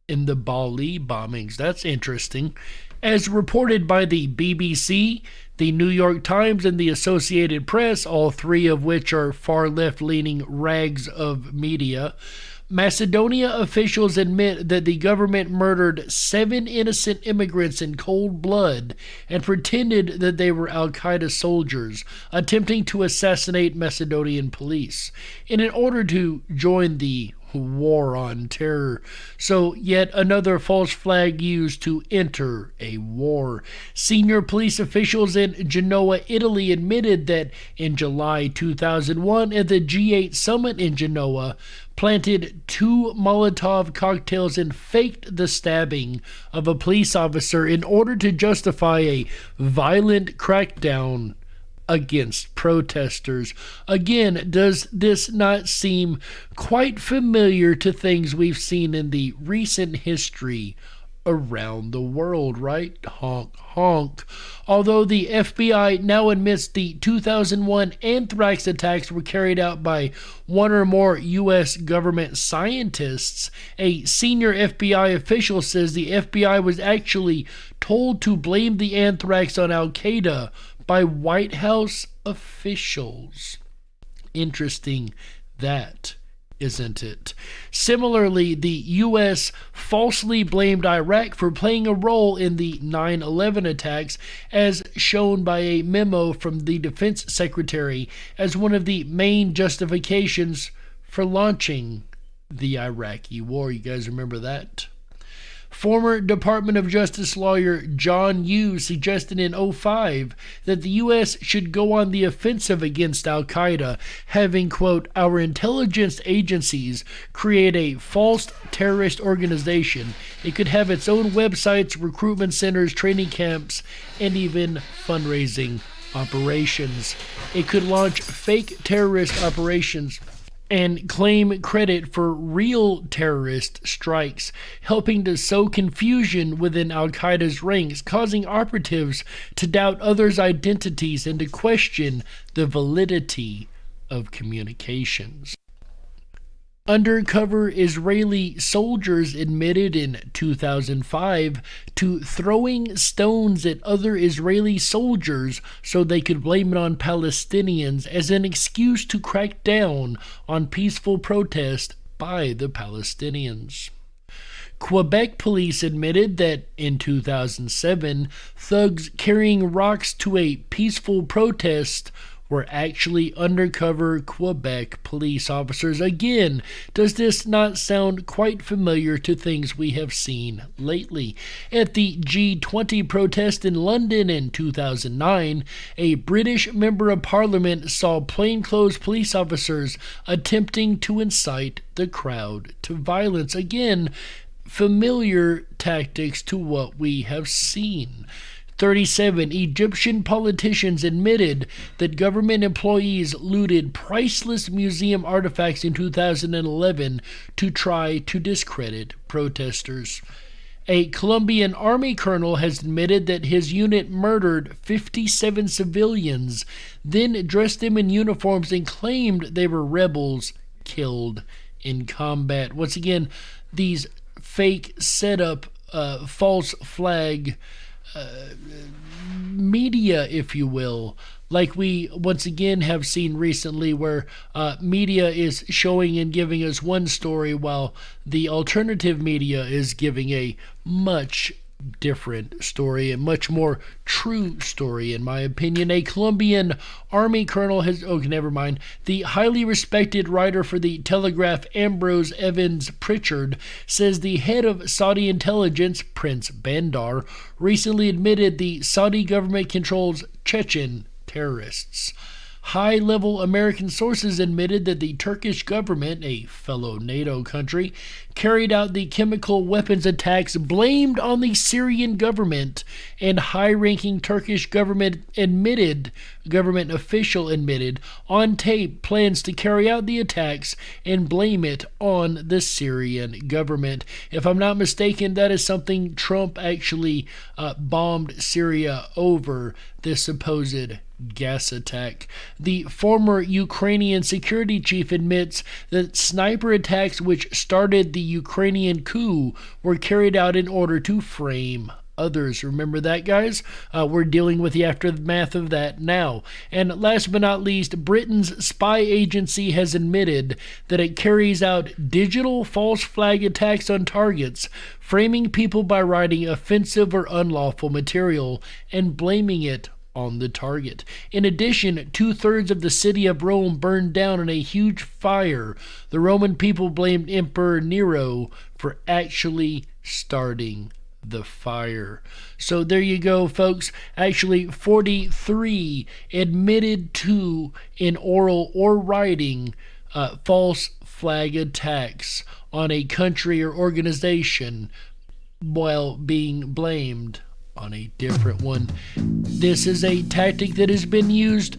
in the Bali bombings. That's interesting. As reported by the BBC, the New York Times, and the Associated Press, all three of which are far left-leaning rags of media, Macedonia officials admit that the government murdered 7 innocent immigrants in cold blood and pretended that they were Al-Qaeda soldiers attempting to assassinate Macedonian police in order to join the war on terror. So yet another false flag used to enter a war. Senior police officials in Genoa, Italy admitted that in July 2001 at the G8 summit in Genoa, planted 2 Molotov cocktails and faked the stabbing of a police officer in order to justify a violent crackdown against protesters. Again, does this not seem quite familiar to things we've seen in the recent history around the world, right? Honk, honk. Although the FBI now admits the 2001 anthrax attacks were carried out by one or more U.S. government scientists, a senior FBI official says the FBI was actually told to blame the anthrax on Al-Qaeda by White House officials. Interesting that, isn't it? Similarly, the U.S. falsely blamed Iraq for playing a role in the 9/11 attacks, as shown by a memo from the Defense Secretary as one of the main justifications for launching the Iraqi war. You guys remember that? Former Department of Justice lawyer John Yoo suggested in 2005 that the U.S. should go on the offensive against Al-Qaeda, having, quote, our intelligence agencies create a false terrorist organization. It could have its own websites, recruitment centers, training camps, and even fundraising operations. It could launch fake terrorist operations and claim credit for real terrorist strikes, helping to sow confusion within Al-Qaeda's ranks, causing operatives to doubt others' identities and to question the validity of communications. Undercover Israeli soldiers admitted in 2005 to throwing stones at other Israeli soldiers so they could blame it on Palestinians as an excuse to crack down on peaceful protest by the Palestinians. Quebec police admitted that in 2007, thugs carrying rocks to a peaceful protest were actually undercover Quebec police officers. Again, does this not sound quite familiar to things we have seen lately? At the G20 protest in London in 2009, a British member of parliament saw plainclothes police officers attempting to incite the crowd to violence. Again, familiar tactics to what we have seen. 37. Egyptian politicians admitted that government employees looted priceless museum artifacts in 2011 to try to discredit protesters. A Colombian army colonel has admitted that his unit murdered 57 civilians, then dressed them in uniforms and claimed they were rebels killed in combat. Once again, these fake setup, false flag media, if you will, like we once again have seen recently, where media is showing and giving us one story while the alternative media is giving a much different story, a much more true story, in my opinion. A Colombian army colonel has, never mind. The highly respected writer for the Telegraph, Ambrose Evans Pritchard, says the head of Saudi intelligence, Prince Bandar, recently admitted the Saudi government controls Chechen terrorists. High-level American sources admitted that the Turkish government, a fellow NATO country, carried out the chemical weapons attacks blamed on the Syrian government, and high-ranking Turkish government official admitted on tape plans to carry out the attacks and blame it on the Syrian government. If I'm not mistaken, that is something Trump actually bombed Syria over, this supposed gas attack. The former Ukrainian security chief admits that sniper attacks which started the Ukrainian coup were carried out in order to frame others. Remember that, guys? We're dealing with the aftermath of that now. And last but not least, Britain's spy agency has admitted that it carries out digital false flag attacks on targets, framing people by writing offensive or unlawful material and blaming it on the target. In addition, 2/3 of the city of Rome burned down in a huge fire. The Roman people blamed Emperor Nero for actually starting the fire. So there you go, folks. Actually, 43 admitted to, in oral or writing, false flag attacks on a country or organization while being blamed on a different one. This is a tactic that has been used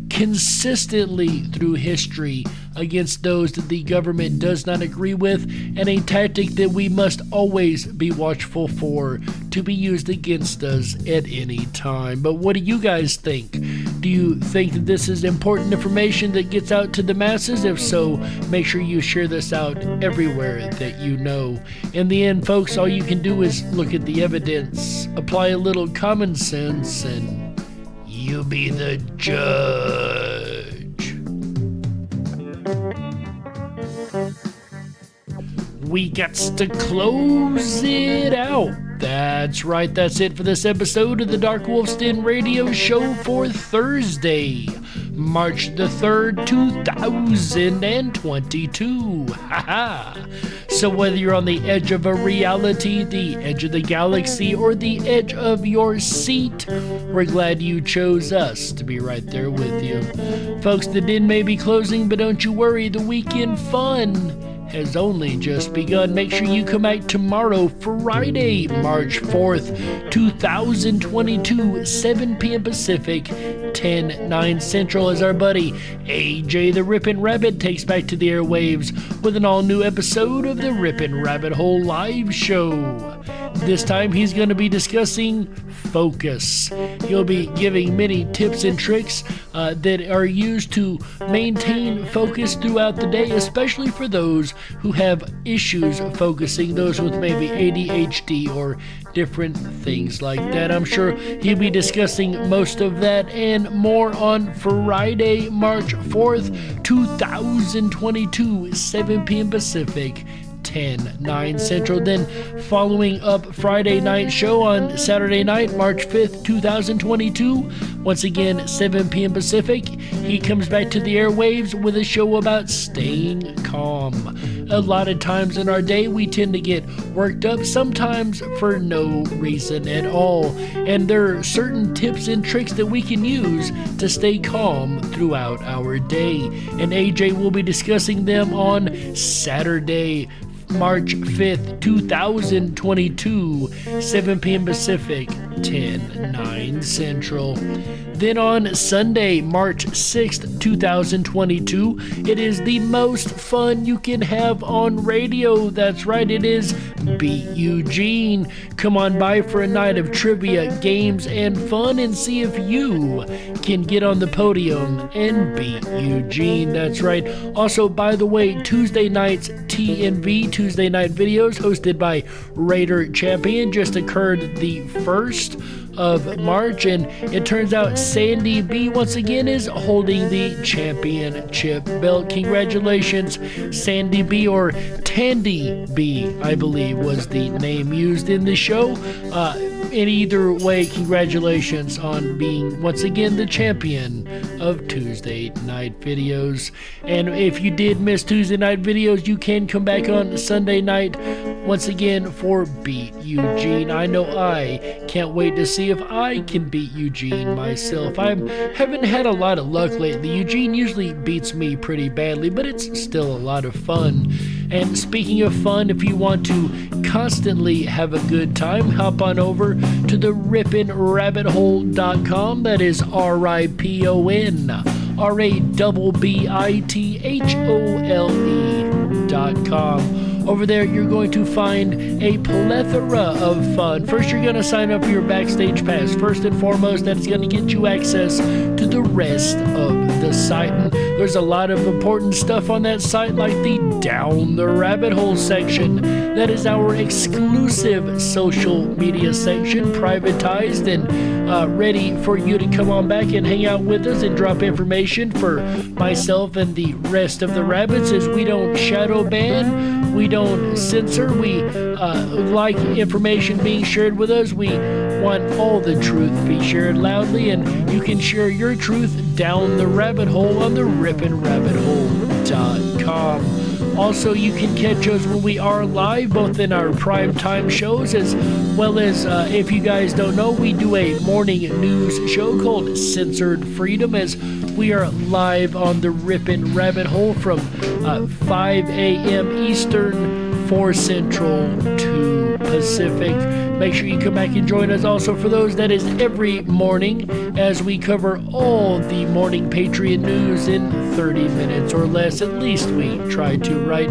consistently through history against those that the government does not agree with, and a tactic that we must always be watchful for to be used against us at any time. But what do you guys think? Do you think that this is important information that gets out to the masses? If so, make sure you share this out everywhere that you know. In the end, folks, all you can do is look at the evidence, apply a little common sense, and you be the judge. We got to close it out. That's right, that's it for this episode of the Dark Wolf's Den Radio Show for Thursday, March the 3rd, 2022. Haha! So whether you're on the edge of a reality, the edge of the galaxy, or the edge of your seat, we're glad you chose us to be right there with you. Folks, the den may be closing, but don't you worry, the weekend fun has only just begun. Make sure you come out tomorrow, Friday, March 4th, 2022, 7 p.m. Pacific, 10/9 Central, as our buddy AJ the Ripon Rabbit takes back to the airwaves with an all-new episode of the Ripon Rabbit Hole Live Show. This time he's going to be discussing focus. He'll be giving many tips and tricks that are used to maintain focus throughout the day, especially for those who have issues focusing, those with maybe ADHD or different things like that. I'm sure he'll be discussing most of that and more on Friday, March 4th, 2022, 7 p.m. Pacific, 10/9 Central. Then following up Friday night show on Saturday night, March 5th, 2022, once again 7 p.m. Pacific, he comes back to the airwaves with a show about staying calm. A lot of times in our day we tend to get worked up, sometimes for no reason at all, and there are certain tips and tricks that we can use to stay calm throughout our day, and AJ will be discussing them on Saturday, March 5th, 2022, 7 p.m. Pacific, 10, 9 Central. Then on Sunday, March 6th, 2022, it is the most fun you can have on radio. That's right, it is Beat Eugene. Come on by for a night of trivia, games, and fun and see if you can get on the podium and beat Eugene. That's right. Also, by the way, Tuesday night's TNV, Tuesday Night Videos, hosted by Raider Champion, just occurred the 1st of March, and it turns out Sandy B once again is holding the championship belt. Congratulations, Sandy B, or Tandy B, I believe was the name used in the show. In either way, congratulations on being once again the champion of Tuesday Night Videos. And if you did miss Tuesday Night Videos, you can come back on Sunday night once again for Beat Eugene. I know I can't wait to see if I can beat Eugene myself. I haven't had a lot of luck lately. Eugene usually beats me pretty badly, but it's still a lot of fun. And speaking of fun, if you want to constantly have a good time, hop on over to the riponrabbithole.com. That is RIPON RABBITHOLE.com. Over there, you're going to find a plethora of fun. First, you're going to sign up for your Backstage Pass. First and foremost, that's going to get you access to the rest of the site. And there's a lot of important stuff on that site, like the Down the Rabbit Hole section. That is our exclusive social media section, privatized and ready for you to come on back and hang out with us and drop information for myself and the rest of the rabbits, as we don't shadow ban. We don't censor. We like information being shared with us. We want all the truth to be shared loudly, and you can share your truth down the rabbit hole on the riponrabbithole.com. Also, you can catch us when we are live, both in our prime time shows, as well as, if you guys don't know, we do a morning news show called Censored Freedom, as we are live on the Ripon Rabbit Hole from 5 a.m. Eastern, 4 Central, 2 Pacific. Make sure you come back and join us. Also, for those, that is every morning, as we cover all the morning Patriot news in 30 minutes or less. At least we try to, right?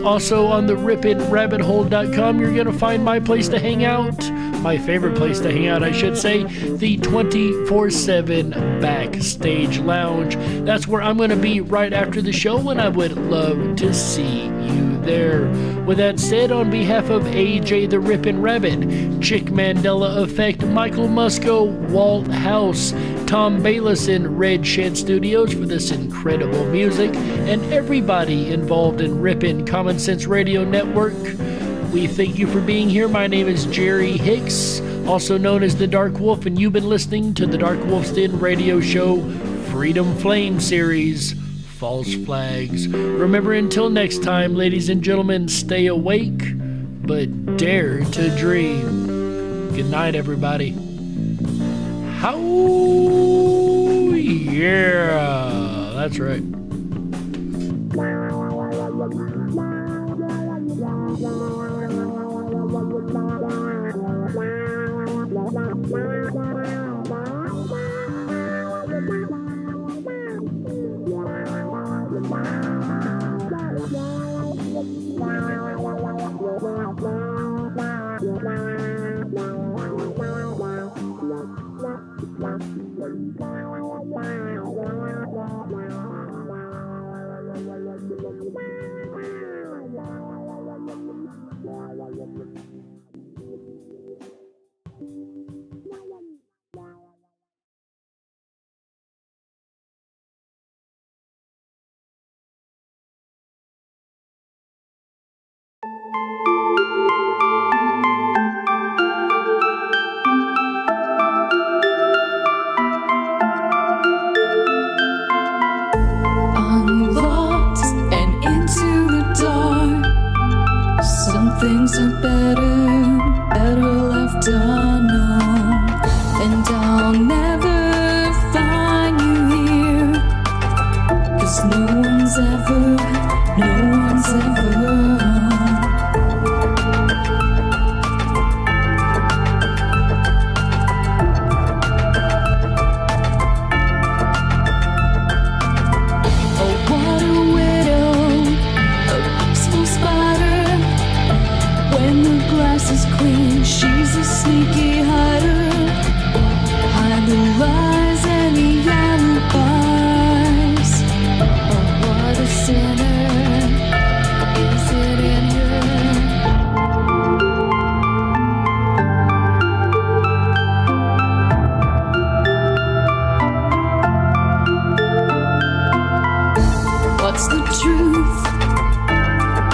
Also, on the riponrabbithole.com, you're going to find my place to hang out. My favorite place to hang out, I should say, the 24/7 Backstage Lounge. That's where I'm going to be right after the show, and I would love to see you there. With that said, on behalf of AJ the Ripon Rabbit, Chick Mandela Effect, Michael Musco, Walt House, Tom Bayless in Red Shed Studios for this incredible music, and everybody involved in Ripon Common Sense Radio Network, we thank you for being here. My name is Jerry Hicks, also known as the Dark Wolf, and you've been listening to the Dark Wolf's Den radio show Freedom Flame Series, False Flags. Remember, until next time, ladies and gentlemen, stay awake, but dare to dream. Good night, everybody. How? Yeah, that's right. Things are better left unknown, and I'll never find you here, 'cause no one's ever is clean, she's a sneaky hider. Hide the lies and the alibis. Oh, what a sinner. Is it in her? What's the truth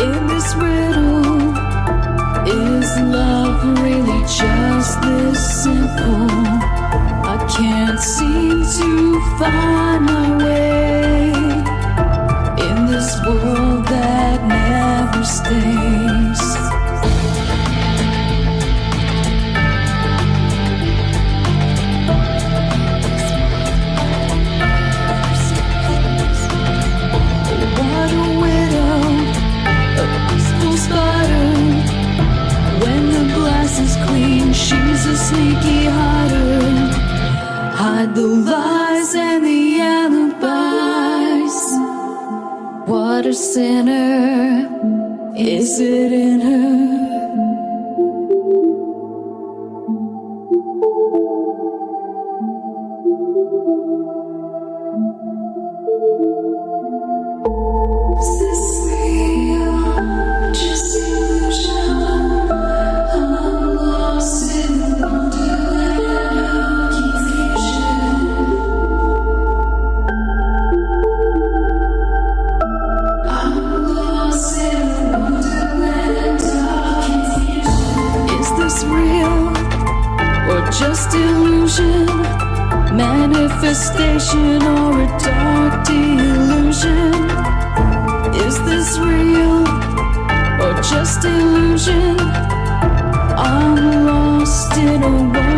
in this riddle? Is love really just this simple? I can't seem to find my way in this world that never stays. What a widow, a peaceful spider. When the glass is clean, she's a sneaky hider. Hide the lies and the alibis. What a sinner, is it in her? Is this real? Just illusion. I'm lost in the wonderland of confusion. I'm lost in the wonderland of confusion. Is this real or just illusion? Manifestation or a dark delusion? Is this real or just illusion? I'm lost in a world